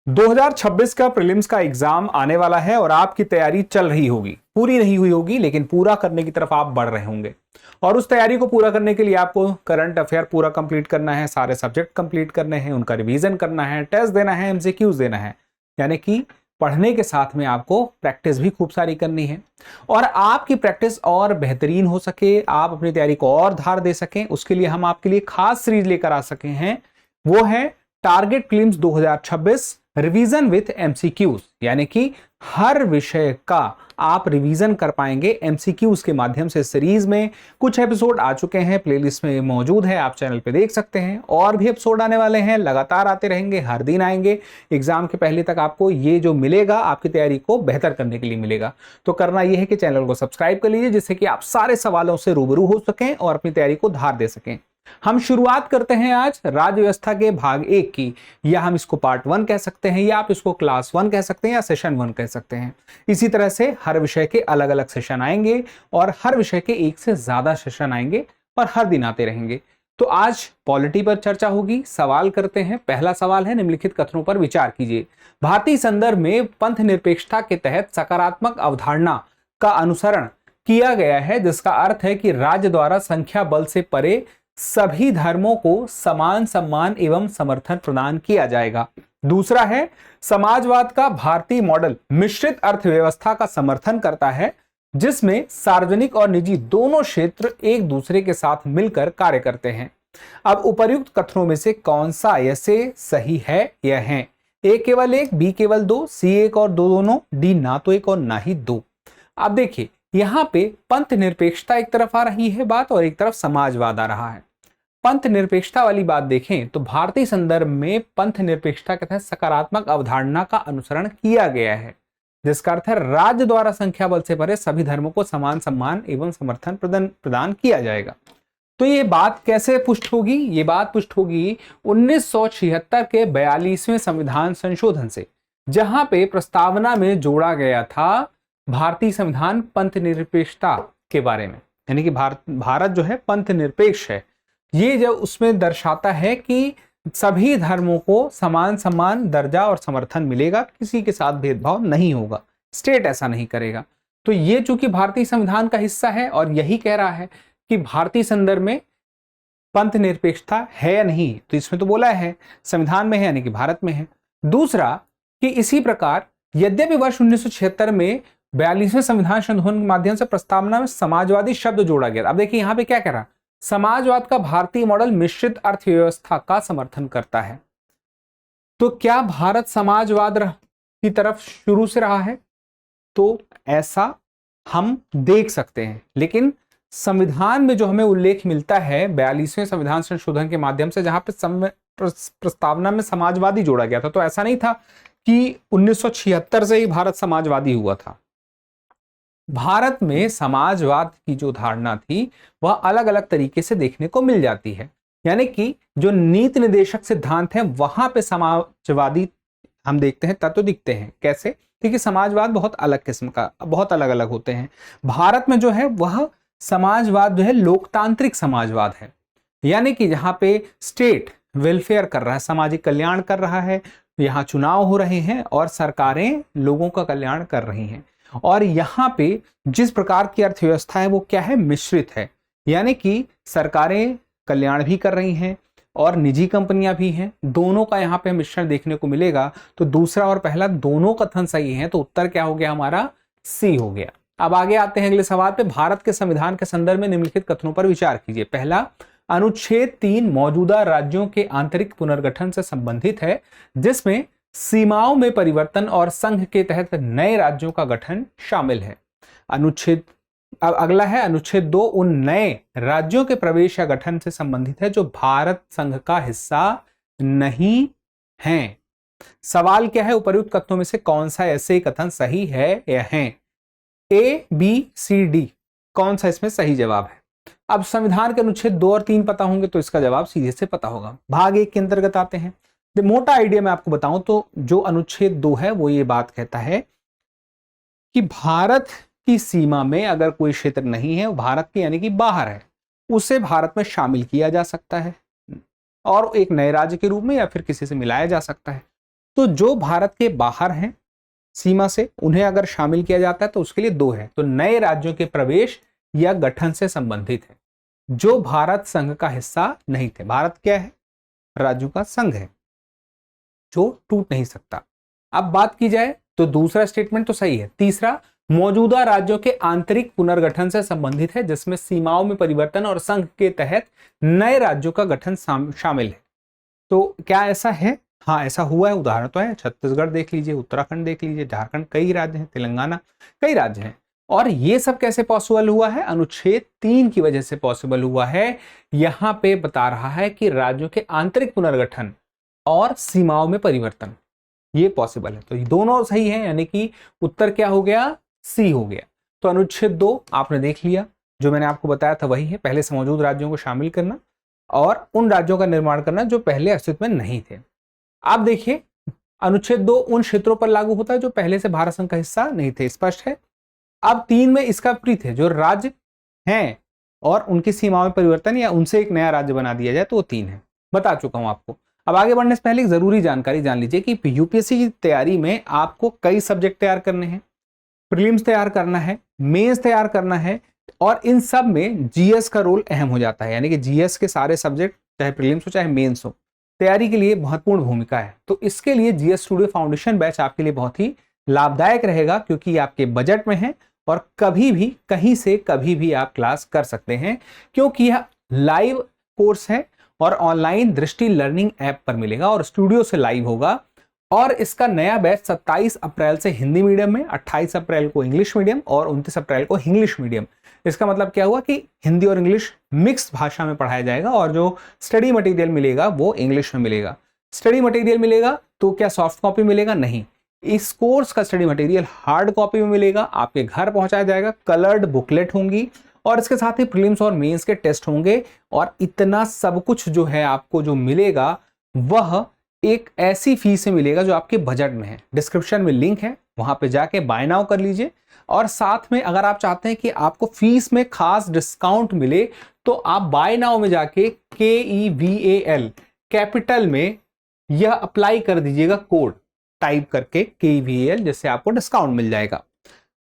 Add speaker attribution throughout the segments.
Speaker 1: 2026 का प्रीलिम्स का एग्जाम आने वाला है और आपकी तैयारी चल रही होगी, पूरी नहीं हुई होगी लेकिन पूरा करने की तरफ आप बढ़ रहे होंगे। और उस तैयारी को पूरा करने के लिए आपको करंट अफेयर पूरा कंप्लीट करना है, सारे सब्जेक्ट कंप्लीट करने हैं, उनका रिवीजन करना है, टेस्ट देना है, एमसीक्यूज देना है। यानी कि पढ़ने के साथ में आपको प्रैक्टिस भी खूब सारी करनी है। और आपकी प्रैक्टिस और बेहतरीन हो सके, आप अपनी तैयारी को और धार दे सकें, उसके लिए हम आपके लिए खास सीरीज लेकर आ सके हैं। वो है target prelims 2026 revision with MCQs. यानी कि हर विषय का आप रिवीजन कर पाएंगे एमसीक्यूज के माध्यम से। सीरीज में कुछ एपिसोड आ चुके हैं, प्लेलिस्ट में मौजूद है, आप चैनल पे देख सकते हैं। और भी एपिसोड आने वाले हैं, लगातार आते रहेंगे, हर दिन आएंगे। एग्जाम के पहले तक आपको ये जो मिलेगा आपकी तैयारी को बेहतर करने के लिए मिलेगा। तो करना यह है कि चैनल को सब्सक्राइब कर लीजिए, जिससे कि आप सारे सवालों से रूबरू हो सकें और अपनी तैयारी को धार दे सकें। हम शुरुआत करते हैं आज राज्य व्यवस्था के भाग 1 की, या हम इसको पार्ट 1 कह सकते हैं, या आप इसको क्लास 1 कह सकते हैं, या सेशन 1 कह सकते हैं। इसी तरह से हर विषय के अलग अलग सेशन आएंगे और हर विषय के एक से ज्यादा सेशन आएंगे और हर दिन आते रहेंगे। तो आज पॉलिटी पर चर्चा होगी। सवाल करते हैं। पहला सवाल है, निम्नलिखित कथनों पर विचार कीजिए। भारतीय संदर्भ में पंथ निरपेक्षता के तहत सकारात्मक अवधारणा का अनुसरण किया गया है, जिसका अर्थ है कि राज्य द्वारा संख्या बल से परे सभी धर्मों को समान सम्मान एवं समर्थन प्रदान किया जाएगा। दूसरा है, समाजवाद का भारतीय मॉडल मिश्रित अर्थव्यवस्था का समर्थन करता है, जिसमें सार्वजनिक और निजी दोनों क्षेत्र एक दूसरे के साथ मिलकर कार्य करते हैं। अब उपर्युक्त कथनों में से कौन सा ऐसे सही है? यह है ए केवल एक, बी केवल दो, सी एक और दो दोनों, डी ना तो एक और ना ही दो। अब देखिए, यहां पे पंथ निरपेक्षता एक तरफ आ रही है बात और एक तरफ समाजवाद आ रहा है। पंथ निरपेक्षता वाली बात देखें तो भारतीय संदर्भ में पंथ निरपेक्षता के तहत सकारात्मक अवधारणा का अनुसरण किया गया है, जिसका अर्थ है राज्य द्वारा संख्या बल से परे सभी धर्मों को समान सम्मान एवं समर्थन प्रदान किया जाएगा। तो ये बात कैसे पुष्ट होगी? ये बात पुष्ट होगी 1976 के 42वें संविधान संशोधन से, जहां पे प्रस्तावना में जोड़ा गया था भारतीय संविधान पंथ निरपेक्षता के बारे में। यानी कि भारत जो है पंथ निरपेक्ष है। ये जब उसमें दर्शाता है कि सभी धर्मों को समान सम्मान, दर्जा और समर्थन मिलेगा, किसी के साथ भेदभाव नहीं होगा, स्टेट ऐसा नहीं करेगा। तो ये चूंकि भारतीय संविधान का हिस्सा है और यही कह रहा है कि भारतीय संदर्भ में पंथ निरपेक्षता है या नहीं, तो इसमें तो बोला है संविधान में है, यानी कि भारत में है। दूसरा कि इसी प्रकार यद्यपि वर्ष 1976 में 42वें संविधान संशोधन के माध्यम से प्रस्तावना में समाजवादी शब्द जोड़ा गया। अब देखिए यहां पे क्या कह रहा, समाजवाद का भारतीय मॉडल मिश्रित अर्थव्यवस्था का समर्थन करता है। तो क्या भारत समाजवाद की तरफ शुरू से रहा है? तो ऐसा हम देख सकते हैं, लेकिन संविधान में जो हमें उल्लेख मिलता है 42वें संविधान संशोधन के माध्यम से, जहां पे प्रस्तावना में समाजवादी जोड़ा गया था, तो ऐसा नहीं था कि 1976 से ही भारत समाजवादी हुआ था। भारत में समाजवाद की जो धारणा थी वह अलग अलग तरीके से देखने को मिल जाती है। यानी कि जो नीति निर्देशक सिद्धांत हैं वहां पे समाजवादी हम देखते हैं तत्व दिखते हैं। कैसे? क्योंकि समाजवाद बहुत अलग किस्म का, बहुत अलग अलग होते हैं। भारत में जो है वह समाजवाद जो है लोकतांत्रिक समाजवाद है। यानी कि जहां पे स्टेट वेलफेयर कर रहा है, सामाजिक कल्याण कर रहा है, यहाँ चुनाव हो रहे हैं और सरकारें लोगों का कल्याण कर रही हैं। और यहाँ पे जिस प्रकार की अर्थव्यवस्था है वो क्या है? मिश्रित है। यानी कि सरकारें कल्याण भी कर रही हैं और निजी कंपनियां भी हैं, दोनों का यहाँ पे मिश्रण देखने को मिलेगा। तो दूसरा और पहला दोनों कथन सही है, तो उत्तर क्या हो गया हमारा? सी हो गया। अब आगे आते हैं अगले सवाल पे। भारत के संविधान के संदर्भ में निम्नलिखित कथनों पर विचार कीजिए। पहला, अनुच्छेद 3 मौजूदा राज्यों के आंतरिक पुनर्गठन से संबंधित है, जिसमें सीमाओं में परिवर्तन और संघ के तहत नए राज्यों का गठन शामिल है। अनुच्छेद अगला है अनुच्छेद 2 उन नए राज्यों के प्रवेश या गठन से संबंधित है जो भारत संघ का हिस्सा नहीं हैं। सवाल क्या है? उपर्युक्त कथनों में से कौन सा ऐसे कथन सही है या है? ए, बी, सी, डी, कौन सा इसमें सही जवाब है? अब संविधान के अनुच्छेद 2 और 3 पता होंगे तो इसका जवाब सीधे से पता होगा। भाग 1 के अंतर्गत आते हैं। मोटा आइडिया मैं आपको बताऊं तो जो अनुच्छेद 2 है वो ये बात कहता है कि भारत की सीमा में अगर कोई क्षेत्र नहीं है, भारत के यानी कि बाहर है, उसे भारत में शामिल किया जा सकता है और एक नए राज्य के रूप में या फिर किसी से मिलाया जा सकता है। तो जो भारत के बाहर हैं सीमा से, उन्हें अगर शामिल किया जाता है तो उसके लिए 2 है। तो नए राज्यों के प्रवेश या गठन से संबंधित है। जो भारत संघ का हिस्सा नहीं थे, भारत क्या है, राज्यों का संघ है जो टूट नहीं सकता। अब बात की जाए तो दूसरा स्टेटमेंट तो सही है। तीसरा, मौजूदा राज्यों के आंतरिक पुनर्गठन से संबंधित है, जिसमें सीमाओं में परिवर्तन और संघ के तहत नए राज्यों का गठन शामिल है। तो क्या ऐसा है? हाँ, ऐसा हुआ है। उदाहरण तो है, छत्तीसगढ़ देख लीजिए, उत्तराखंड देख लीजिए, झारखंड, कई राज्य हैं, तेलंगाना, कई राज्य हैं। और ये सब कैसे पॉसिबल हुआ है? अनुच्छेद 3 की वजह से पॉसिबल हुआ है। यहां पे बता रहा है कि राज्यों के आंतरिक पुनर्गठन और सीमाओं में परिवर्तन, ये पॉसिबल है। तो ये दोनों सही है, यानी कि उत्तर क्या हो गया? सी हो गया। तो अनुच्छेद 2 आपने देख लिया, जो मैंने आपको बताया था वही है, पहले से मौजूद राज्यों को शामिल करना और उन राज्यों का निर्माण करना जो पहले अस्तित्व में नहीं थे। आप देखिए, अनुच्छेद 2 उन क्षेत्रों पर लागू होता है जो पहले से भारत संघ का हिस्सा नहीं थे, स्पष्ट है। अब 3 में इसका विपरीत है, जो राज्य हैं और उनकी सीमाओं में परिवर्तन या उनसे एक नया राज्य बना दिया जाए, तो वो 3 है। बता चुका हूं आपको। अब आगे बढ़ने से पहले एक जरूरी जानकारी जान लीजिए कि यूपीएससी की तैयारी में आपको कई सब्जेक्ट तैयार करने हैं, प्रीलिम्स तैयार करना है, मेंस तैयार करना है, और इन सब में जीएस का रोल अहम हो जाता है। यानी कि जीएस के सारे सब्जेक्ट, चाहे प्रीलिम्स हो चाहे मेंस हो, तैयारी के लिए महत्वपूर्ण भूमिका है। तो इसके लिए जीएस स्टूडियो फाउंडेशन बैच आपके लिए बहुत ही लाभदायक रहेगा, क्योंकि ये आपके बजट में है और कभी भी कहीं से कभी भी आप क्लास कर सकते हैं, क्योंकि यह लाइव कोर्स है और ऑनलाइन दृष्टि लर्निंग ऐप पर मिलेगा और स्टूडियो से लाइव होगा। और इसका नया बैच 27 अप्रैल से हिंदी मीडियम में, 28 अप्रैल को इंग्लिश मीडियम और 29 अप्रैल को इंग्लिश मीडियम। इसका मतलब क्या हुआ कि हिंदी और इंग्लिश मिक्स भाषा में पढ़ाया जाएगा और जो स्टडी मटेरियल मिलेगा वो इंग्लिश में मिलेगा। स्टडी मटेरियल मिलेगा तो क्या सॉफ्ट कॉपी मिलेगा? नहीं, इस कोर्स का स्टडी मटेरियल हार्ड कॉपी में मिलेगा, आपके घर पहुंचाया जाएगा, कलर्ड बुकलेट होंगी और इसके साथ ही प्रीलिम्स और मेंस के टेस्ट होंगे। और इतना सब कुछ जो है आपको जो मिलेगा वह एक ऐसी फीस में मिलेगा जो आपके बजट में है। डिस्क्रिप्शन में लिंक है, वहां पे जाके बाय नाउ कर लीजिए। और साथ में अगर आप चाहते हैं कि आपको फीस में खास डिस्काउंट मिले तो आप बाय नाउ में जाके KEVAL कैपिटल में यह अप्लाई कर दीजिएगा, कोड टाइप करके KEVAL, जिससे आपको डिस्काउंट मिल जाएगा।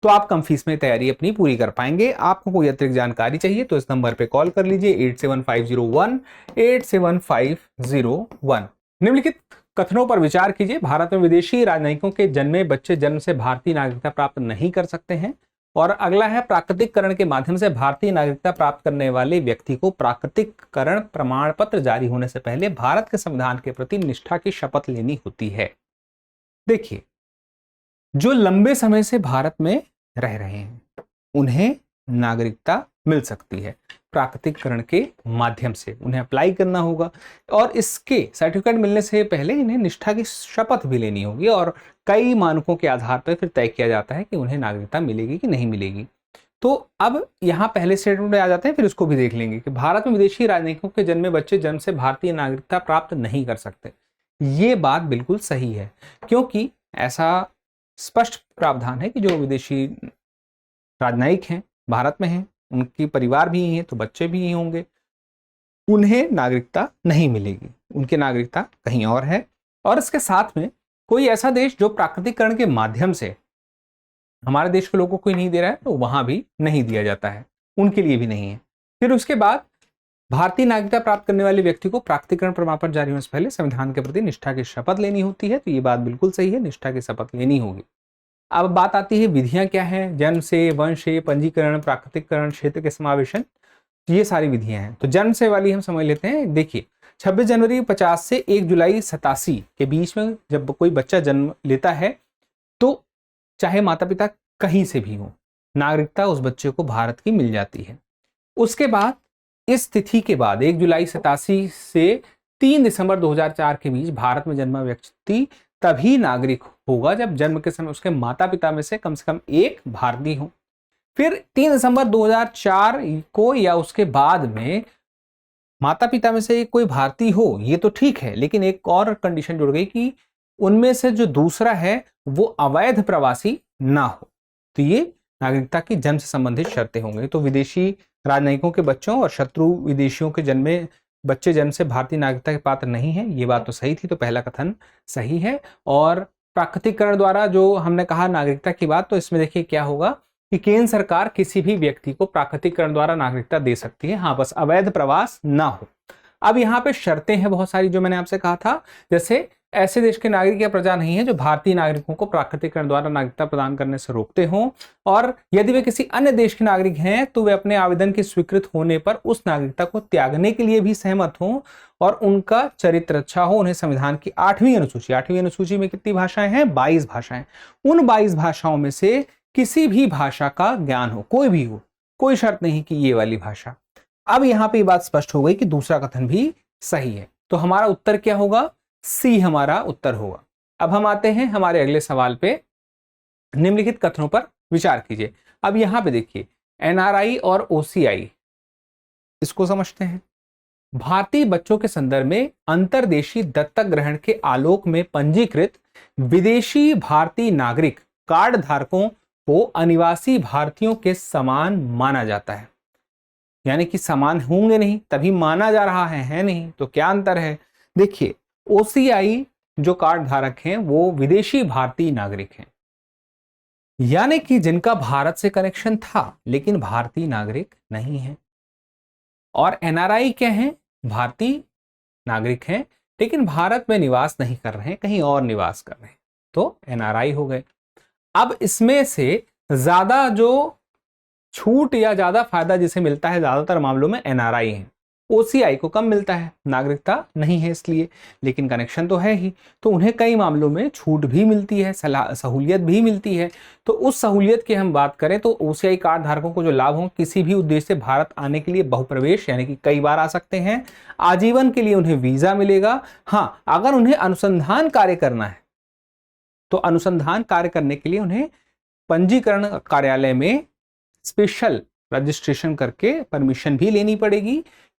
Speaker 1: तो आप कम फीस में तैयारी अपनी पूरी कर पाएंगे। आपको कोई अतिरिक्त जानकारी चाहिए तो इस नंबर पे कॉल कर लीजिए 8750187501। निम्नलिखित कथनों पर विचार कीजिए। भारत में विदेशी राजनयिकों के जन्मे बच्चे जन्म से भारतीय नागरिकता प्राप्त नहीं कर सकते हैं। और अगला है, प्राकृतिककरण के माध्यम से भारतीय नागरिकता प्राप्त करने वाले व्यक्ति को प्राकृतिककरण प्रमाण पत्र जारी होने से पहले भारत के संविधान के प्रति निष्ठा की शपथ लेनी होती है। देखिए, जो लंबे समय से भारत में रह रहे हैं उन्हें नागरिकता मिल सकती है प्राकृतिककरण के माध्यम से, उन्हें अप्लाई करना होगा और इसके सर्टिफिकेट मिलने से पहले इन्हें निष्ठा की शपथ भी लेनी होगी और कई मानकों के आधार पर फिर तय किया जाता है कि उन्हें नागरिकता मिलेगी कि नहीं मिलेगी। तो अब यहाँ पहले स्टेटमेंट में आ जाते हैं, फिर उसको भी देख लेंगे कि भारत में विदेशी राजनयिकों के जन्मे बच्चे जन्म से भारतीय नागरिकता प्राप्त नहीं कर सकते। ये बात बिल्कुल सही है, क्योंकि ऐसा स्पष्ट प्रावधान है कि जो विदेशी राजनयिक हैं, भारत में हैं, उनकी परिवार भी ही हैं तो बच्चे भी ही होंगे, उन्हें नागरिकता नहीं मिलेगी, उनकी नागरिकता कहीं और है। और इसके साथ में कोई ऐसा देश जो प्राकृतिककरण के माध्यम से हमारे देश के लोगों को नहीं दे रहा है तो वहां भी नहीं दिया जाता है, उनके लिए भी नहीं है। फिर उसके बाद भारतीय नागरिकता प्राप्त करने वाले व्यक्ति को प्राकृतिकरण प्रमाण पत्र जारी होने से पहले संविधान के प्रति निष्ठा की शपथ लेनी होती है। तो ये बात बिल्कुल सही है, निष्ठा की शपथ लेनी होगी। अब बात आती है विधियां क्या हैं, जन्म से, वंश से, पंजीकरण, प्राकृतिककरण, क्षेत्र के समावेशन, ये सारी विधियां हैं। तो जन्म से वाली हम समझ लेते हैं। देखिए, 26 जनवरी 50 से 1 जुलाई 87 के बीच में जब कोई बच्चा जन्म लेता है तो चाहे माता पिता कहीं से भी हो, नागरिकता उस बच्चे को भारत की मिल जाती है। उसके बाद इस तिथि के बाद 1 जुलाई 87 से 3 दिसंबर 2004 के बीच भारत में जन्मा व्यक्ति तभी नागरिक होगा जब जन्म के समय उसके माता पिता में से कम एक भारतीय हो। फिर 3 दिसंबर 2004 को या उसके बाद में माता पिता में से कोई भारतीय हो, ये तो ठीक है, लेकिन एक और कंडीशन जुड़ गई कि उनमें से जो दूसरा है वो अवैध प्रवासी ना हो। तो ये नागरिकता की जन्म से संबंधित शर्तें होंगी। तो विदेशी राजनयिकों के बच्चों और शत्रु विदेशियों के जन्मे बच्चे जन्म से भारतीय नागरिकता के पात्र नहीं है, ये बात तो सही थी, तो पहला कथन सही है। और प्राकृतिकरण द्वारा जो हमने कहा नागरिकता की बात, तो इसमें देखिए क्या होगा कि केंद्र सरकार किसी भी व्यक्ति को प्राकृतिकरण द्वारा नागरिकता दे सकती है, हाँ बस अवैध प्रवास ना हो। अब यहाँ पे शर्तें हैं बहुत सारी जो मैंने आपसे कहा था, जैसे ऐसे देश के नागरिक या प्रजा नहीं है जो भारतीय नागरिकों को प्राकृतिकरण द्वारा नागरिकता प्रदान करने से रोकते हों, और यदि वे किसी अन्य देश के नागरिक हैं तो वे अपने आवेदन के स्वीकृत होने पर उस नागरिकता को त्यागने के लिए भी सहमत हों, और उनका चरित्र अच्छा हो, उन्हें संविधान की 8वीं अनुसूची में कितनी भाषाएं हैं? 22 भाषाएं। उन 22 भाषाओं में से किसी भी भाषा का ज्ञान हो, कोई भी हो, कोई शर्त नहीं कि ये वाली भाषा। अब यहां पे बात स्पष्ट हो गई कि दूसरा कथन भी सही है, तो हमारा उत्तर क्या होगा? सी हमारा उत्तर होगा। अब हम आते हैं हमारे अगले सवाल पे। निम्नलिखित कथनों पर विचार कीजिए। अब यहां पे देखिए एनआरआई और ओसीआई, इसको समझते हैं। भारतीय बच्चों के संदर्भ में अंतर्देशीय दत्तक ग्रहण के आलोक में पंजीकृत विदेशी भारतीय नागरिक कार्ड धारकों को अनिवासी भारतीयों के समान माना जाता है, यानी कि समान होंगे नहीं तभी माना जा रहा है नहीं, तो क्या अंतर है? देखिए ओसीआई जो कार्ड धारक हैं वो विदेशी भारतीय नागरिक हैं, यानी कि जिनका भारत से कनेक्शन था लेकिन भारतीय नागरिक नहीं है। और एनआरआई क्या हैं? भारतीय नागरिक हैं लेकिन भारत में निवास नहीं कर रहे हैं, कहीं और निवास कर रहे हैं, तो एनआरआई हो गए। अब इसमें से ज्यादा जो छूट या ज्यादा फायदा जिसे मिलता है ज्यादातर मामलों में एनआरआई है, ओसीआई को कम मिलता है, नागरिकता नहीं है इसलिए, लेकिन कनेक्शन तो है ही, तो उन्हें कई मामलों में छूट भी मिलती है, सहूलियत भी मिलती है। तो उस सहूलियत की हम बात करें तो ओसीआई कार्ड धारकों को जो लाभ हो, किसी भी उद्देश्य से भारत आने के लिए बहुप्रवेश यानी कि कई बार आ सकते हैं, आजीवन के लिए उन्हें वीजा मिलेगा। हाँ, अगर उन्हें अनुसंधान कार्य करना है तो अनुसंधान कार्य करने के लिए उन्हें पंजीकरण कार्यालय में स्पेशल रजिस्ट्रेशन करके परमिशन भी लेनी पड़ेगी,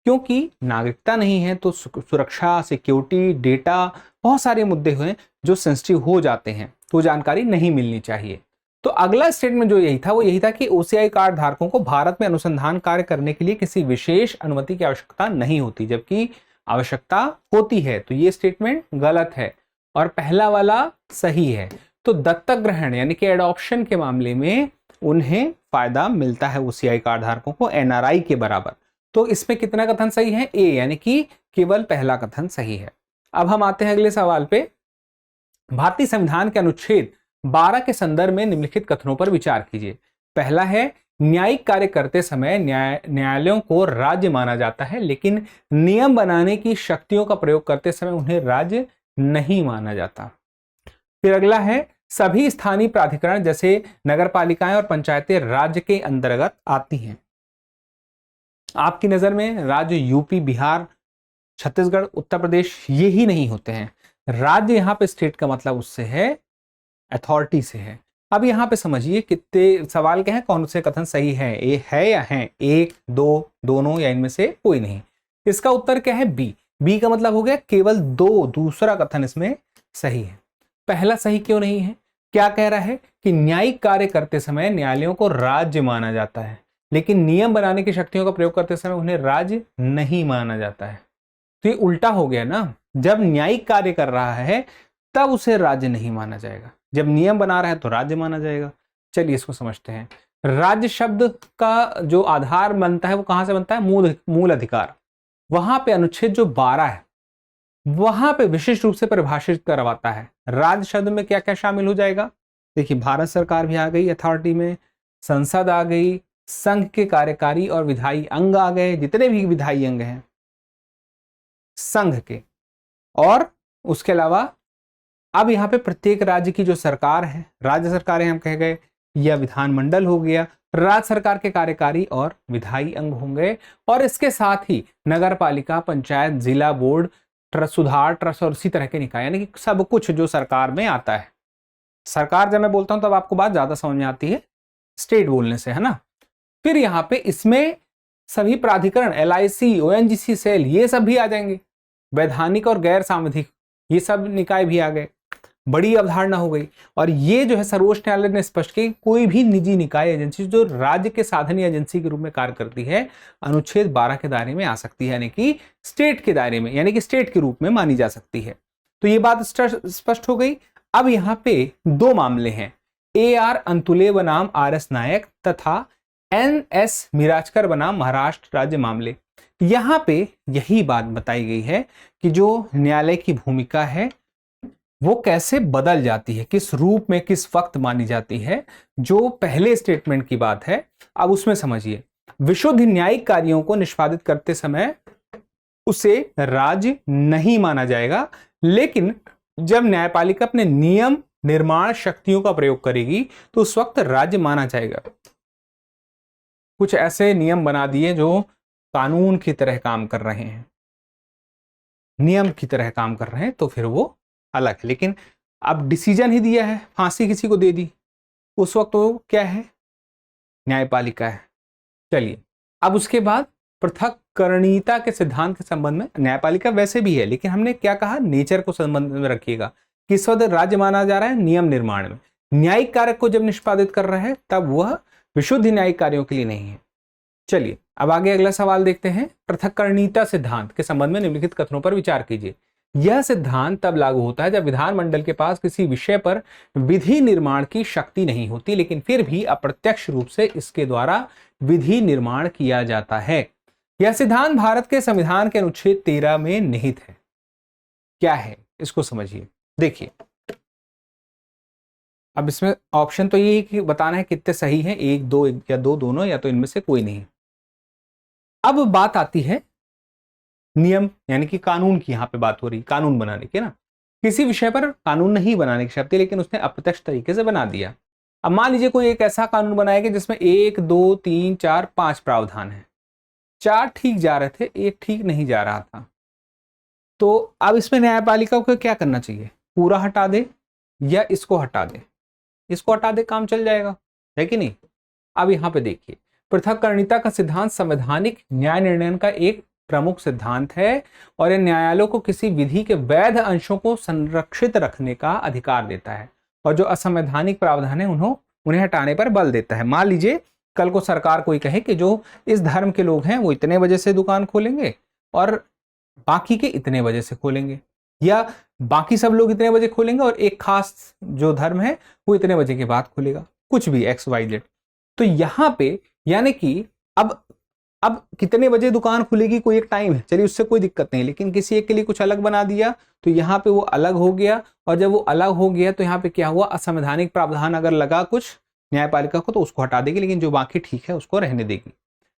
Speaker 1: क्योंकि नागरिकता नहीं है तो सुरक्षा, सिक्योरिटी, डेटा, बहुत सारे मुद्दे हैं जो सेंसिटिव हो जाते हैं, तो जानकारी नहीं मिलनी चाहिए। तो अगला स्टेटमेंट जो यही था वो यही था कि ओसीआई कार्ड धारकों को भारत में अनुसंधान कार्य करने के लिए किसी विशेष अनुमति की आवश्यकता नहीं होती, जबकि आवश्यकता होती है, तो ये स्टेटमेंट गलत है और पहला वाला सही है। तो दत्तक ग्रहण यानी कि एडॉप्शन के मामले में उन्हें फायदा मिलता है ओसीआई कार्ड धारकों को एनआरआई के बराबर। तो इसमें कितना कथन सही है? ए, यानी कि केवल पहला कथन सही है। अब हम आते हैं अगले सवाल पे। भारतीय संविधान के अनुच्छेद 12 के संदर्भ में निम्नलिखित कथनों पर विचार कीजिए। पहला है न्यायिक कार्य करते समय न्यायालयों को राज्य माना जाता है, लेकिन नियम बनाने की शक्तियों का प्रयोग करते समय उन्हें राज्य नहीं माना जाता। फिर अगला है सभी स्थानीय प्राधिकरण जैसे नगरपालिकाएं और पंचायतें राज्य के अंतर्गत आती हैं। आपकी नजर में राज्य यूपी, बिहार, छत्तीसगढ़, उत्तर प्रदेश ये ही नहीं होते हैं। राज्य यहाँ पे स्टेट का मतलब उससे है अथॉरिटी से है। अब यहाँ पे समझिए कितने सवाल के हैं, कौन से कथन सही है, ए है या है, एक, दो, दोनों या इनमें से कोई नहीं। इसका उत्तर क्या है? बी। बी का मतलब हो गया केवल दो, दूसरा कथन इसमें सही है। पहला सही क्यों नहीं है? क्या कह रहा है कि न्यायिक कार्य करते समय न्यायालयों को राज्य माना जाता है, लेकिन नियम बनाने की शक्तियों का प्रयोग करते समय उन्हें राज्य नहीं माना जाता है। तो ये उल्टा हो गया ना, जब न्यायिक कार्य कर रहा है तब उसे राज्य नहीं माना जाएगा, जब नियम बना रहा है तो राज्य माना जाएगा। चलिए इसको समझते हैं। राज्य शब्द का जो आधार बनता है वो कहां से बनता है? मूल अधिकार। वहां पे अनुच्छेद जो 12 है वहां पे विशिष्ट रूप से परिभाषित करवाता है राज्य शब्द में क्या क्या शामिल हो जाएगा। देखिए भारत सरकार भी आ गई अथॉरिटी में, संसद आ गई, संघ के कार्यकारी और विधायी अंग आ गए, जितने भी विधायी अंग हैं संघ के, और उसके अलावा अब यहाँ पे प्रत्येक राज्य की जो सरकार है, राज्य सरकारें हम कह गए, या विधानमंडल हो गया, राज्य सरकार के कार्यकारी और विधायी अंग होंगे, और इसके साथ ही नगर पालिका, पंचायत, जिला बोर्ड, ट्रस्ट, सुधार ट्रस्ट और इसी तरह के निकाय, यानी कि सब कुछ जो सरकार में आता है। सरकार जब मैं बोलता हूं तब आपको बात ज्यादा समझ में आती है स्टेट बोलने से, है ना। फिर यहाँ पे इसमें सभी प्राधिकरण, एलआईसी, ओएनजीसी, सेल, ये सब भी आ जाएंगे। वैधानिक और गैर सांविधिक ये सब निकाय भी आ गए। बड़ी अवधारणा हो गई। और ये जो है सर्वोच्च न्यायालय ने स्पष्ट किया कि कोई भी निजी निकाय एजेंसी जो राज्य के साधन एजेंसी के रूप में कार्य करती है अनुच्छेद 12 के दायरे में आ सकती है, यानी कि स्टेट के दायरे में, यानी कि स्टेट के रूप में मानी जा सकती है। तो ये बात स्पष्ट हो गई। अब यहां पे दो मामले हैं, AR अंतुले बनाम RS नायक तथा NS मिराजकर बनाम महाराष्ट्र राज्य मामले। यहां पे यही बात बताई गई है कि जो न्यायालय की भूमिका है वो कैसे बदल जाती है, किस रूप में किस वक्त मानी जाती है। जो पहले स्टेटमेंट की बात है अब उसमें समझिए, विशुद्ध न्यायिक कार्यों को निष्पादित करते समय उसे राज्य नहीं माना जाएगा, लेकिन जब न्यायपालिका अपने नियम निर्माण शक्तियों का प्रयोग करेगी तो उस वक्त राज्य माना जाएगा। कुछ ऐसे नियम बना दिए जो कानून की तरह काम कर रहे हैं, नियम की तरह काम कर रहे हैं, तो फिर वो अलग है। लेकिन अब डिसीजन ही दिया है, फांसी किसी को दे दी, उस वक्त वो क्या है, न्यायपालिका है। चलिए अब उसके बाद पृथक्करणीयता के सिद्धांत के संबंध में, न्यायपालिका वैसे भी है लेकिन हमने क्या कहा, नेचर को संबंध में रखिएगा। किस वक्त राज्य माना जा रहा है, नियम निर्माण में। न्यायिक कार्य को जब निष्पादित कर रहा है तब वह विशुद्ध न्यायिक कार्यों के लिए नहीं है। चलिए अब आगे अगला सवाल देखते हैं। पृथक्करणीयता सिद्धांत के संबंध में निम्नलिखित कथनों पर विचार कीजिए। यह सिद्धांत तब लागू होता है जब विधानमंडल के पास किसी विषय पर विधि निर्माण की शक्ति नहीं होती, लेकिन फिर भी अप्रत्यक्ष रूप से इसके द्वारा विधि निर्माण किया जाता है। यह सिद्धांत भारत के संविधान के अनुच्छेद 13 में निहित है। क्या है, इसको समझिए। देखिए अब इसमें ऑप्शन तो ये है कि बताना है कितने सही हैं, एक, दो या दो, दोनों, या तो इनमें से कोई नहीं। अब बात आती है नियम यानी कि कानून की, यहां पे बात हो रही कानून बनाने की ना। किसी विषय पर कानून नहीं बनाने की शर्त, लेकिन उसने अप्रत्यक्ष तरीके से बना दिया। अब मान लीजिए कोई एक ऐसा कानून बनाया कि जिसमें 1, 2, 3, 4, 5 प्रावधान है, 4 ठीक जा रहे थे, एक ठीक नहीं जा रहा था। तो अब इसमें न्यायपालिका को क्या करना चाहिए, पूरा हटा दे या इसको हटा दे? इसको हटा दे, काम चल जाएगा, है कि नहीं। अब यहां पे देखिए, पृथक्करणीयता का सिद्धांत संवैधानिक न्याय निर्णय का एक प्रमुख सिद्धांत है और यह न्यायालयों को किसी विधि के वैध अंशों को संरक्षित रखने का अधिकार देता है और जो असंवैधानिक प्रावधान है उन्हें हटाने पर बल देता है। मान लीजिए कल को सरकार कोई कहे कि जो इस धर्म के लोग हैं वो इतने बजे से दुकान खोलेंगे और बाकी के इतने बजे से खोलेंगे, या बाकी सब लोग इतने बजे खोलेंगे और एक खास जो धर्म है वो इतने बजे के बाद खोलेगा, कुछ भी XYZ। तो यहां पे यानी कि अब कितने बजे दुकान खुलेगी कोई एक टाइम है, चलिए उससे कोई दिक्कत नहीं, लेकिन किसी एक के लिए कुछ अलग बना दिया तो यहाँ पे वो अलग हो गया। और जब वो अलग हो गया तो यहाँ पे क्या हुआ, असंवैधानिक प्रावधान अगर लगा कुछ न्यायपालिका को तो उसको हटा देगी, लेकिन जो बाकी ठीक है उसको रहने देगी।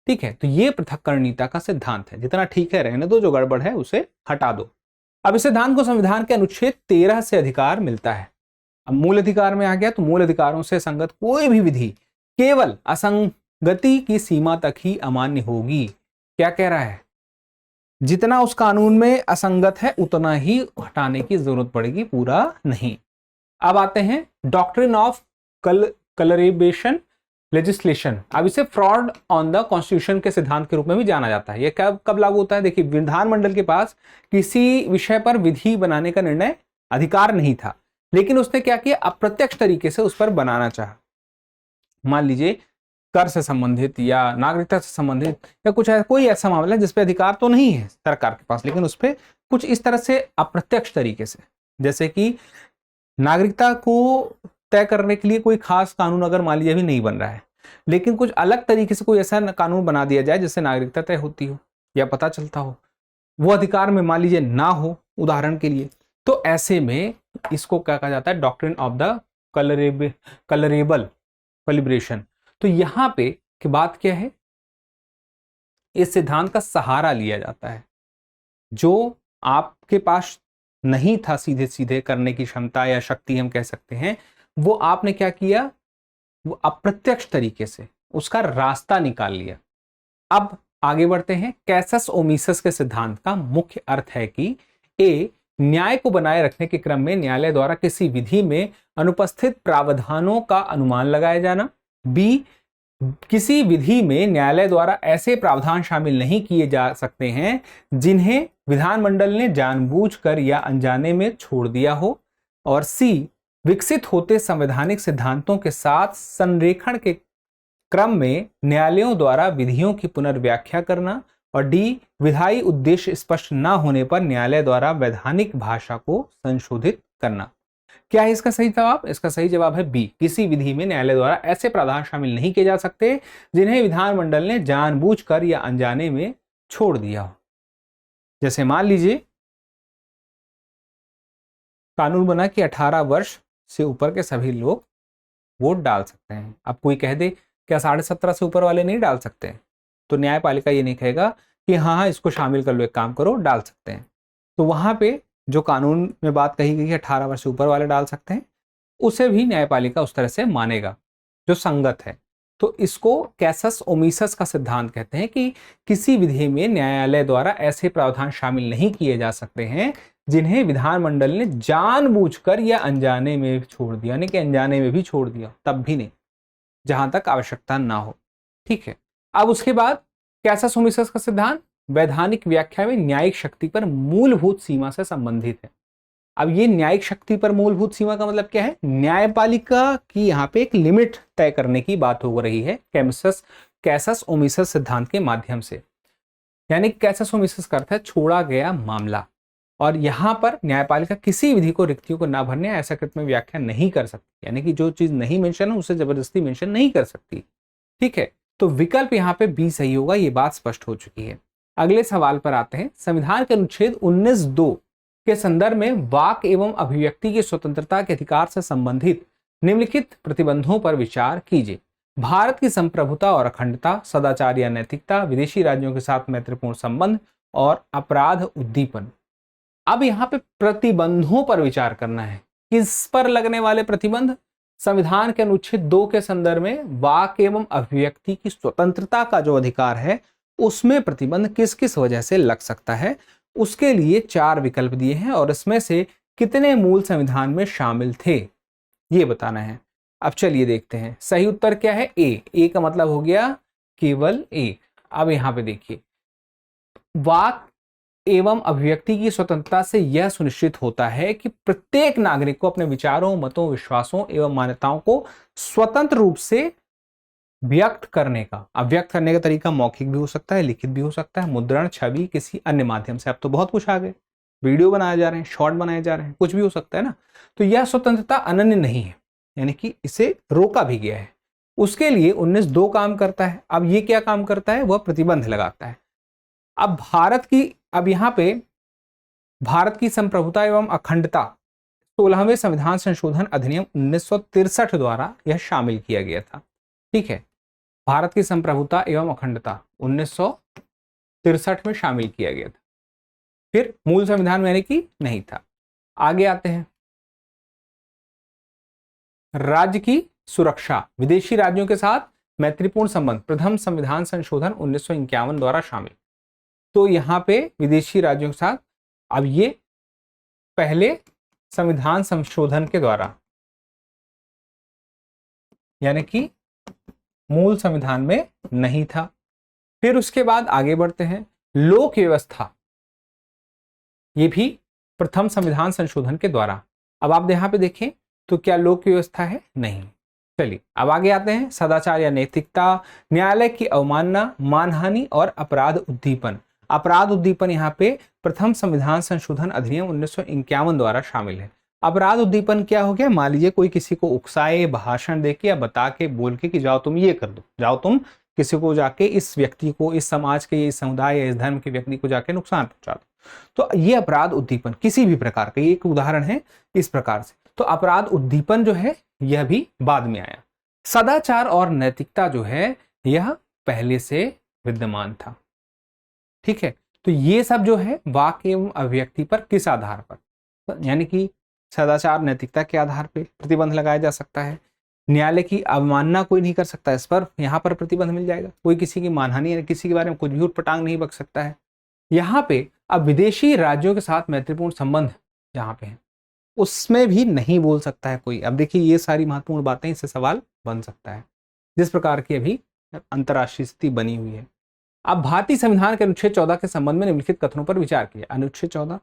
Speaker 1: ठीक है, तो ये पृथक्करणीयता का सिद्धांत है, जितना ठीक है रहने दो, जो गड़बड़ है उसे हटा दो। अब इस सिद्धांत को संविधान के अनुच्छेद 13 से अधिकार मिलता है। अब मूल अधिकार में आ गया तो मूल अधिकारों से संगत कोई भी विधि केवल असंगति की सीमा तक ही अमान्य होगी। क्या कह रहा है, जितना उस कानून में असंगत है उतना ही हटाने की जरूरत पड़ेगी, पूरा नहीं। अब आते हैं डॉक्ट्रिन ऑफ कलरेबेशन लेजिस्लेशन। अब इसे फ्रॉड ऑन द कॉन्स्टिट्यूशन के सिद्धांत के रूप में भी जाना जाता है। यह कब लागू होता है, देखिए विधानमंडल के पास किसी विषय पर विधि बनाने का निर्णय अधिकार नहीं था, लेकिन उसने क्या किया, अप्रत्यक्ष तरीके से उस पर बनाना चाहा। मान लीजिए कर से संबंधित या नागरिकता से संबंधित या कुछ कोई ऐसा मामला है जिसपे अधिकार तो नहीं है सरकार के पास, लेकिन उस पर कुछ इस तरह से अप्रत्यक्ष तरीके से, जैसे कि नागरिकता को तय करने के लिए कोई खास कानून अगर मान लीजिए भी नहीं बन रहा है, लेकिन कुछ अलग तरीके से कोई ऐसा कानून बना दिया जाए जिससे नागरिकता तय होती हो या पता चलता हो, वो अधिकार में मान लीजिए ना हो उदाहरण के लिए, तो ऐसे में इसको क्या कहा जाता है, doctrine of the colourable calibration. तो यहां पे की बात क्या है, इस सिद्धांत का सहारा लिया जाता है। जो आपके पास नहीं था सीधे सीधे करने की क्षमता या शक्ति हम कह सकते हैं, वो आपने क्या किया, वो अप्रत्यक्ष तरीके से उसका रास्ता निकाल लिया। अब आगे बढ़ते हैं। कैसस ओमिसस के सिद्धांत का मुख्य अर्थ है कि ए, न्याय को बनाए रखने के क्रम में न्यायालय द्वारा किसी विधि में अनुपस्थित प्रावधानों का अनुमान लगाया जाना। बी, किसी विधि में न्यायालय द्वारा ऐसे प्रावधान शामिल नहीं किए जा सकते हैं जिन्हें विधानमंडल ने जानबूझकर या अनजाने में छोड़ दिया हो। और सी विकसित होते संवैधानिक सिद्धांतों के साथ संरेखण के क्रम में न्यायालयों द्वारा विधियों की पुनर्व्याख्या करना, और डी विधायी उद्देश्य स्पष्ट न होने पर न्यायालय द्वारा वैधानिक भाषा को संशोधित करना। क्या है इसका सही जवाब? इसका सही जवाब है बी, किसी विधि में न्यायालय द्वारा ऐसे प्रावधान शामिल नहीं किए जा सकते जिन्हें विधानमंडल ने जानबूझकर या अनजाने में छोड़ दिया हो। जैसे मान लीजिए कानून बना कि 18 वर्ष से ऊपर के सभी लोग वोट डाल सकते हैं। अब कोई कह दे क्या 17.5 से ऊपर वाले नहीं डाल सकते, तो न्यायपालिका ये नहीं कहेगा कि हाँ इसको शामिल कर लो, एक काम करो, डाल सकते हैं। तो वहां पे जो कानून में बात कही गई है 18 वर्ष से ऊपर वाले डाल सकते हैं, उसे भी न्यायपालिका उस तरह से मानेगा जो संगत है। तो इसको कैसस ओमिसस का सिद्धांत कहते हैं कि किसी विधि में न्यायालय द्वारा ऐसे प्रावधान शामिल नहीं किए जा सकते हैं जिन्हें विधानमंडल ने जानबूझकर या अनजाने में छोड़ दिया, यानी कि अनजाने में भी छोड़ दिया तब भी नहीं, जहां तक आवश्यकता ना हो। ठीक है, अब उसके बाद कैसस ओमिसस का सिद्धांत वैधानिक व्याख्या में न्यायिक शक्ति पर मूलभूत सीमा से संबंधित है। अब ये न्यायिक शक्ति पर मूलभूत सीमा का मतलब क्या है? न्यायपालिका की यहाँ पे एक लिमिट तय करने की बात हो रही है कैसस ओमिसस सिद्धांत के माध्यम से। यानी कैसस ओमिसस का अर्थ है छोड़ा गया मामला, और यहाँ पर न्यायपालिका किसी विधि को रिक्तियों को ना भरने ऐसा कृत में व्याख्या नहीं कर सकती, यानी कि जो चीज नहीं मेंशन है उसे जबरदस्ती मेंशन नहीं कर सकती। ठीक है, तो विकल्प यहाँ पे बी सही होगा, ये बात स्पष्ट हो चुकी है। अगले सवाल पर आते हैं। संविधान के अनुच्छेद 19(2) के संदर्भ में वाक एवं अभिव्यक्ति की स्वतंत्रता के अधिकार से संबंधित निम्नलिखित प्रतिबंधों पर विचार कीजिए। भारत की संप्रभुता और अखंडता, सदाचार या नैतिकता, विदेशी राज्यों के साथ मैत्रीपूर्ण संबंध और अपराध उद्दीपन। अब यहाँ पे प्रतिबंधों पर विचार करना है। किस पर लगने वाले प्रतिबंध? संविधान के अनुच्छेद 2 के संदर्भ में वाक एवं अभिव्यक्ति की स्वतंत्रता का जो अधिकार है उसमें प्रतिबंध किस किस वजह से लग सकता है, उसके लिए 4 विकल्प दिए हैं और इसमें से कितने मूल संविधान में शामिल थे ये बताना है। अब चलिए देखते हैं। सही उत्तर क्या है? ए का मतलब हो गया केवल ए। अब यहां पे देखिए, वाक एवं अभिव्यक्ति की स्वतंत्रता से यह सुनिश्चित होता है कि प्रत्येक नागरिक को अपने विचारों, मतों, विश्वासों एवं मान्यताओं को स्वतंत्र रूप से व्यक्त करने का। अब व्यक्त करने का तरीका मौखिक भी हो सकता है, लिखित भी हो सकता है, मुद्रण, छवि, किसी अन्य माध्यम से। अब तो बहुत कुछ आ गए, वीडियो बनाए जा रहे हैं, शॉर्ट बनाए जा रहे हैं, कुछ भी हो सकता है ना। तो यह स्वतंत्रता अनन्य नहीं है, यानी कि इसे रोका भी गया है। उसके लिए 19(2) काम करता है। अब ये क्या काम करता है? वह प्रतिबंध लगाता है। अब यहाँ पे भारत की संप्रभुता एवं अखंडता 16वें संविधान संशोधन अधिनियम 1963 द्वारा यह शामिल किया गया था। ठीक है, भारत की संप्रभुता एवं अखंडता 1963 में शामिल किया गया था, फिर मूल संविधान में यानी कि नहीं था। आगे आते हैं। राज्य की सुरक्षा, विदेशी राज्यों के साथ मैत्रीपूर्ण संबंध, प्रथम संविधान संशोधन 1951 द्वारा शामिल। तो यहां पे विदेशी राज्यों के साथ, अब ये पहले संविधान संशोधन के द्वारा, यानी कि मूल संविधान में नहीं था। फिर उसके बाद आगे बढ़ते हैं। लोक व्यवस्था, ये भी प्रथम संविधान संशोधन के द्वारा। अब आप यहां पे देखें तो क्या लोक व्यवस्था है? नहीं। चलिए अब आगे आते हैं। सदाचार या नैतिकता, न्यायालय की अवमानना, मानहानि और अपराध उद्दीपन। अपराध उद्दीपन यहाँ पे प्रथम संविधान संशोधन अधिनियम 1951 द्वारा शामिल है। अपराध उद्दीपन क्या हो गया? मान लीजिए कोई किसी को उकसाए, भाषण देके या बता के, बोल के कि जाओ तुम ये कर दो, जाओ तुम किसी को जाके, इस व्यक्ति को, इस समाज के, इस समुदाय या इस धर्म के व्यक्ति को जाके नुकसान पहुंचा दो, तो ये अपराध उद्दीपन किसी भी प्रकार का, ये एक उदाहरण है इस प्रकार से। तो अपराध उद्दीपन जो है यह भी बाद में आया। सदाचार और नैतिकता जो है यह पहले से विद्यमान था। ठीक है, तो ये सब जो है वाक एवं अभिव्यक्ति पर किस आधार पर, यानी कि सदाचार नैतिकता के आधार पर प्रतिबंध लगाया जा सकता है। न्यायालय की अवमानना कोई नहीं कर सकता, इस पर यहाँ पर प्रतिबंध मिल जाएगा। कोई किसी की मानहानि या किसी के बारे में कुछ भी उटपटांग नहीं बक सकता है। यहाँ पे अब विदेशी राज्यों के साथ मैत्रीपूर्ण संबंध जहाँ पे है उसमें भी नहीं बोल सकता है कोई। अब देखिए ये सारी महत्वपूर्ण बातें, इससे सवाल बन सकता है जिस प्रकार की अभी अंतर्राष्ट्रीय स्थिति बनी हुई है। अब भारतीय संविधान के अनुच्छेद 14 के संबंध में निम्नलिखित कथनों पर विचार किया। अनुच्छेद 14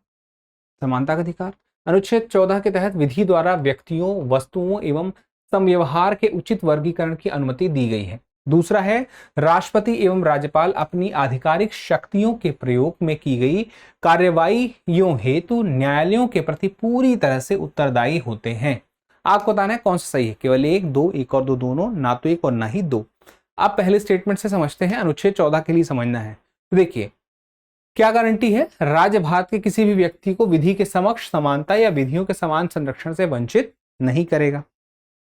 Speaker 1: समानता का अधिकार। अनुच्छेद 14 के तहत विधि द्वारा व्यक्तियों, वस्तुओं एवं संव्यवहार के उचित वर्गीकरण की अनुमति दी गई है। दूसरा है, राष्ट्रपति एवं राज्यपाल अपनी आधिकारिक शक्तियों के प्रयोग में की गई कार्यवाहियों हेतु न्यायालयों के प्रति पूरी तरह से उत्तरदायी होते हैं। आपको बताना है कौन सा सही है, केवल एक, दो, एक और दो दोनों, ना तो एक और ना ही दो। आप पहले स्टेटमेंट से समझते हैं, अनुच्छेद 14 के लिए समझना है। तो देखिए क्या गारंटी है, राज्य भारत के किसी भी व्यक्ति को विधि के समक्ष समानता या विधियों के समान संरक्षण से वंचित नहीं करेगा।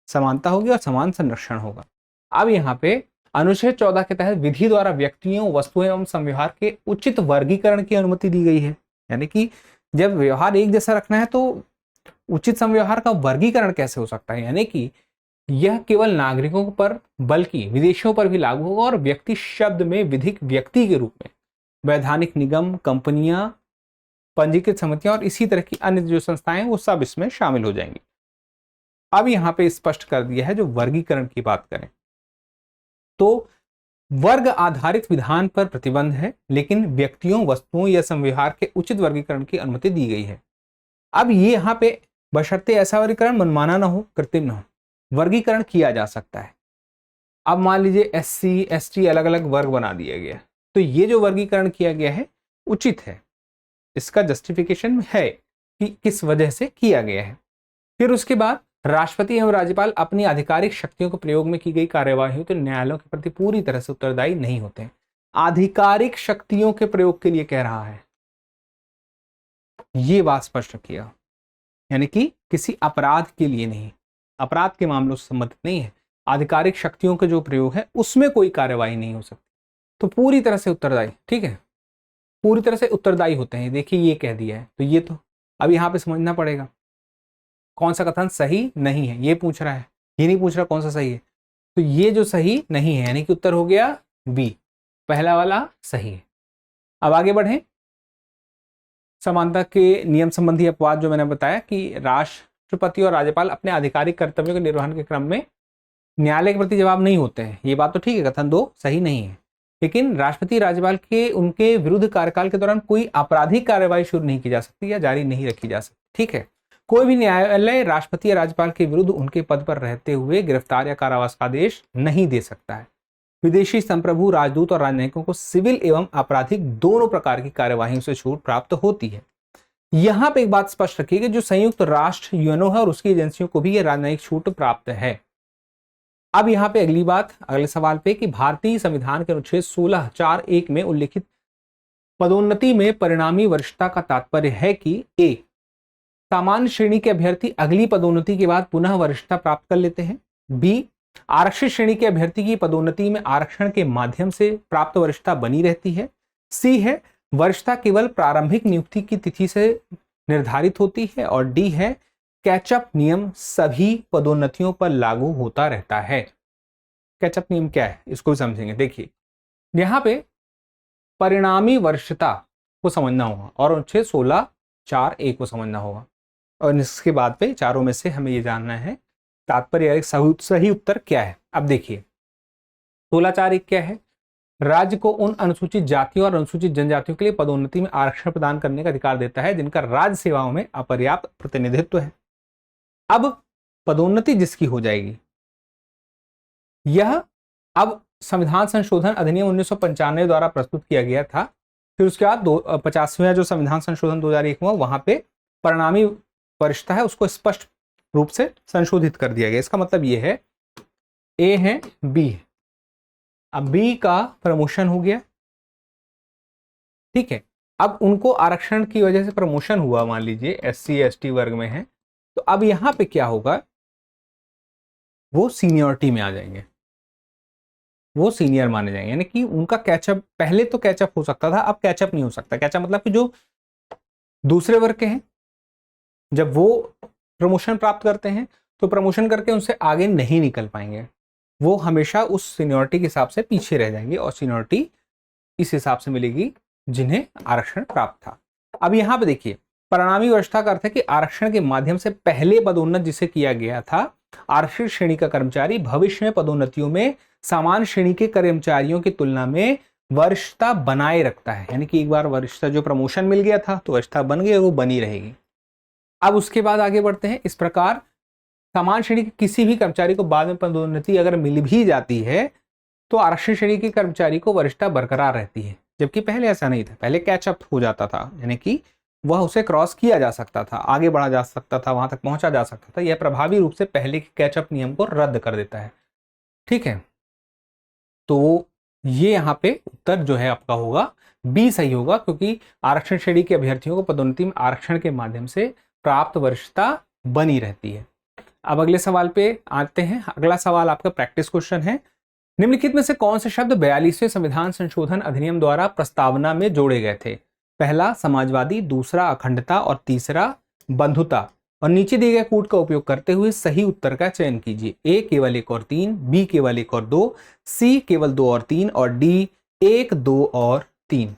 Speaker 1: समानता होगी और समान संरक्षण होगा। अब यहाँ पे अनुच्छेद 14 के तहत विधि द्वारा व्यक्तियों, वस्तुओं एवं संव्यवहार के उचित वर्गीकरण की अनुमति दी गई है। यानी कि जब व्यवहार एक जैसा रखना है तो उचित संव्यवहार का वर्गीकरण कैसे हो सकता है, यानी कि यह केवल नागरिकों पर बल्कि विदेशियों पर भी लागू होगा और व्यक्ति शब्द में विधिक व्यक्ति के रूप में वैधानिक निगम, कंपनियां, पंजीकृत समितियां और इसी तरह की अन्य जो संस्थाएं हैं वो सब इसमें शामिल हो जाएंगी। अब यहां पे स्पष्ट कर दिया है, जो वर्गीकरण की बात करें तो वर्ग आधारित विधान पर प्रतिबंध है, लेकिन व्यक्तियों, वस्तुओं या संव्यवहार के उचित वर्गीकरण की अनुमति दी गई है। अब ये यहाँ पे बशर्ते ऐसा वर्गीकरण मनमाना ना हो, कृत्रिम ना हो, वर्गीकरण किया जा सकता है। अब मान लीजिए SC, ST अलग अलग वर्ग बना दिया गया, तो ये जो वर्गीकरण किया गया है उचित है, इसका जस्टिफिकेशन है कि किस वजह से किया गया है। फिर उसके बाद राष्ट्रपति एवं राज्यपाल अपनी आधिकारिक शक्तियों के प्रयोग में की गई कार्यवाही तो न्यायालयों के प्रति पूरी तरह से उत्तरदायी नहीं होते हैं। आधिकारिक शक्तियों के प्रयोग के लिए कह रहा है, ये बात स्पष्ट रखिएगा, यानी कि किसी अपराध के लिए नहीं, अपराध के मामलों से संबंधित नहीं है। आधिकारिक शक्तियों के जो प्रयोग है उसमें कोई कार्यवाही नहीं हो सकती, तो पूरी तरह से उत्तरदायी, ठीक है, पूरी तरह से उत्तरदायी होते हैं। देखिए ये कह दिया है, तो ये तो अब यहाँ पे समझना पड़ेगा कौन सा कथन सही नहीं है, ये पूछ रहा है, ये नहीं पूछ रहा कौन सा सही है। तो ये जो सही नहीं है यानी कि उत्तर हो गया बी, पहला वाला सही है। अब आगे बढ़ें, समानता के नियम संबंधी अपवाद जो मैंने बताया कि राष्ट्रपति और राज्यपाल अपने आधिकारिक कर्तव्यों के निर्वहन के क्रम में न्यायालय के प्रति जवाब नहीं होते हैं, ये बात तो ठीक है, कथन 2 सही नहीं है। लेकिन राष्ट्रपति राज्यपाल के उनके विरुद्ध कार्यकाल के दौरान कोई आपराधिक कार्यवाही शुरू नहीं की जा सकती या जारी नहीं रखी जा सकती, ठीक है। कोई भी न्यायालय राष्ट्रपति या राज्यपाल के विरुद्ध उनके पद पर रहते हुए गिरफ्तार या कारावास का आदेश नहीं दे सकता है। विदेशी संप्रभु, राजदूत और राजनयिकों को सिविल एवं आपराधिक दोनों प्रकार की कार्यवाहियों से छूट प्राप्त होती है। यहां पे एक बात स्पष्ट रखिएगा, जो संयुक्त राष्ट्र यूएनओ है और उसकी एजेंसियों को भी यह राजनयिक छूट प्राप्त है। अब यहाँ पे अगली बात, अगले सवाल पे कि भारतीय संविधान के अनुच्छेद 16(4)(1) में उल्लिखित पदोन्नति में परिणामी वरिष्ठता का तात्पर्य है कि ए, सामान्य श्रेणी के अभ्यर्थी अगली पदोन्नति के बाद पुनः वरिष्ठता प्राप्त कर लेते हैं, बी, आरक्षित श्रेणी के अभ्यर्थी की पदोन्नति में आरक्षण के माध्यम से प्राप्त वरिष्ठता बनी रहती है, सी है वरिष्ठता केवल प्रारंभिक नियुक्ति की तिथि से निर्धारित होती है, और डी है कैचअप नियम सभी पदोन्नतियों पर लागू होता रहता है। कैचअप नियम क्या है इसको भी समझेंगे। देखिए यहाँ पे परिणामी वरिष्ठता को समझना होगा और अनुच्छेद 16(4)(1) को समझना होगा, और इसके बाद पे चारों में से हमें ये जानना है तात्पर्य सही उत्तर क्या है। अब देखिए 16(4)(1) क्या है, राज्य को उन अनुसूचित जातियों और अनुसूचित जनजातियों के लिए पदोन्नति में आरक्षण प्रदान करने का अधिकार देता है जिनका राज्य सेवाओं में अपर्याप्त प्रतिनिधित्व है। अब पदोन्नति जिसकी हो जाएगी, यह अब संविधान संशोधन अधिनियम 1995 द्वारा प्रस्तुत किया गया था, फिर उसके बाद 50वां जो संविधान संशोधन 2001 हुआ, वहां पे परिणामी वरिष्ठता है उसको स्पष्ट रूप से संशोधित कर दिया गया। इसका मतलब यह है ए है, बी है, अब बी का प्रमोशन हो गया, ठीक है। अब उनको आरक्षण की वजह से प्रमोशन हुआ, मान लीजिए SC ST वर्ग में है, तो अब यहां पे क्या होगा, वो सीनियरिटी में आ जाएंगे, वो सीनियर माने जाएंगे, यानी कि उनका कैचअप, पहले तो कैचअप हो सकता था, अब कैचअप नहीं हो सकता। कैचअप मतलब कि जो दूसरे वर्ग के हैं जब वो प्रमोशन प्राप्त करते हैं तो प्रमोशन करके उनसे आगे नहीं निकल पाएंगे, वो हमेशा उस सीनियरिटी के हिसाब से पीछे रह जाएंगे और सीनियरिटी इस हिसाब से मिलेगी जिन्हें आरक्षण प्राप्त था। अब यहाँ पे देखिए परिणामी वरिष्ठता का अर्थ है कि आरक्षण के माध्यम से पहले पदोन्नत जिसे किया गया था, आरक्षित श्रेणी का कर्मचारी भविष्य में पदोन्नतियों में सामान्य श्रेणी के कर्मचारियों की तुलना में वरिष्ठता बनाए रखता है। यानी कि एक बार वरिष्ठता जो प्रमोशन मिल गया था तो वरिष्ठता बन गई और वो बनी रहेगी। अब उसके बाद आगे बढ़ते हैं। इस प्रकार समान श्रेणी के किसी भी कर्मचारी को बाद में पदोन्नति अगर मिल भी जाती है तो आरक्षण श्रेणी के कर्मचारी को वरिष्ठता बरकरार रहती है, जबकि पहले ऐसा नहीं था। पहले कैचअप हो जाता था, यानी कि वह उसे क्रॉस किया जा सकता था, आगे बढ़ा जा सकता था, वहां तक पहुंचा जा सकता था। यह प्रभावी रूप से पहले के कैचअप नियम को रद्द कर देता है। ठीक है, तो ये यहाँ पे उत्तर जो है आपका होगा बी सही होगा, क्योंकि आरक्षण श्रेणी के अभ्यर्थियों को पदोन्नति में आरक्षण के माध्यम से प्राप्त वरिष्ठता बनी रहती है। अब अगले सवाल पे आते हैं। अगला सवाल आपका प्रैक्टिस क्वेश्चन है। निम्नलिखित में से कौन से शब्द 42वें संविधान संशोधन अधिनियम द्वारा प्रस्तावना में जोड़े गए थे? पहला समाजवादी, दूसरा अखंडता और तीसरा बंधुता। और नीचे दिए गए कूट का उपयोग करते हुए सही उत्तर का चयन कीजिए। ए केवल 1 और 3, बी केवल 1 और 2, सी केवल 2 और 3 और डी 1, 2 और 3।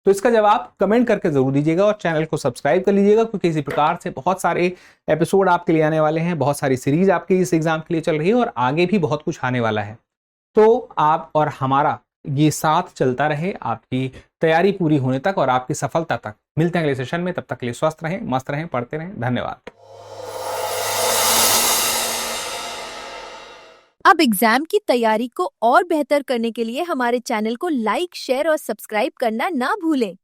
Speaker 1: तो इसका जवाब कमेंट करके जरूर दीजिएगा और चैनल को सब्सक्राइब कर लीजिएगा, क्योंकि इसी प्रकार से बहुत सारे एपिसोड आपके लिए आने वाले हैं, बहुत सारी सीरीज आपके इस एग्जाम के लिए चल रही है और आगे भी बहुत कुछ आने वाला है। तो आप और हमारा ये साथ चलता रहे आपकी तैयारी पूरी होने तक और आपकी सफलता तक। मिलते हैं अगले सेशन में, तब तक के लिए स्वस्थ रहें, मस्त रहें, पढ़ते रहें। धन्यवाद।
Speaker 2: अब एग्जाम की तैयारी को और बेहतर करने के लिए हमारे चैनल को लाइक, शेयर और सब्सक्राइब करना ना भूलें।